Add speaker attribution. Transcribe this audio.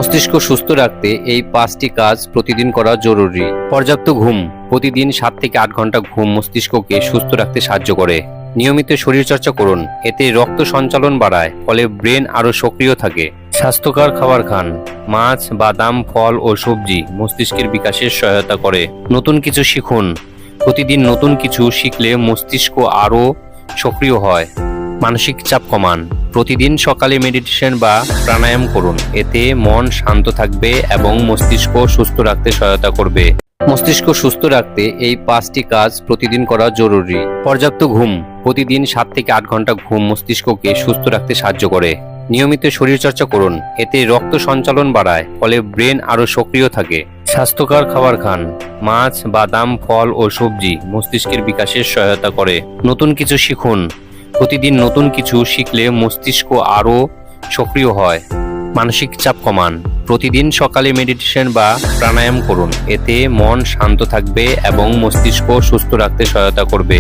Speaker 1: মস্তিষ্ক সুস্থ রাখতে এই 5টি কাজ প্রতিদিন করা জরুরি। পর্যাপ্ত ঘুম। প্রতিদিন 7 থেকে 8 ঘন্টা ঘুম মস্তিষ্ককে সুস্থ রাখতে সাহায্য করে। নিয়মিত শরীরচর্চা করুন, এতে রক্ত সঞ্চালন বাড়ায়, ফলে ব্রেন আরো সক্রিয় থাকে। স্বাস্থ্যকর খাবার খান। মাছ, বাদাম, ফল ও সবজি মস্তিষ্কের বিকাশের সহায়তা করে। নতুন কিছু শিখুন। প্রতিদিন নতুন কিছু শিখলে মস্তিষ্ক আরো সক্রিয় হয়। মানসিক চাপ কমান। প্রতিদিন সকালে মেডিটেশন বা প্রাণায়াম করুন, এতে মন শান্ত থাকবে এবং মস্তিষ্ক সুস্থ রাখতে সহায়তা করবে। মস্তিষ্ক সুস্থ রাখতে এই 5টি কাজ প্রতিদিন করা জরুরি। পর্যাপ্ত ঘুম। প্রতিদিন 7 থেকে 8 ঘন্টা ঘুম মস্তিষ্ককে সুস্থ রাখতে সাহায্য করে। নিয়মিত শরীরচর্চা করুন, এতে রক্ত সঞ্চালন বাড়ায়, ফলে ব্রেন আরো সক্রিয় থাকে। স্বাস্থ্যকর খাবার খান। মাছ, বাদাম, ফল ও সবজি মস্তিষ্কের বিকাশের সহায়তা করে। নতুন কিছু শিখুন। প্রতিদিন নতুন কিছু শিখলে মস্তিষ্ক আরো সক্রিয় হয়। মানসিক চাপ কমান। প্রতিদিন সকালে মেডিটেশন বা প্রাণায়াম করুন, এতে মন শান্ত থাকবে এবং মস্তিষ্ক সুস্থ রাখতে সহায়তা করবে।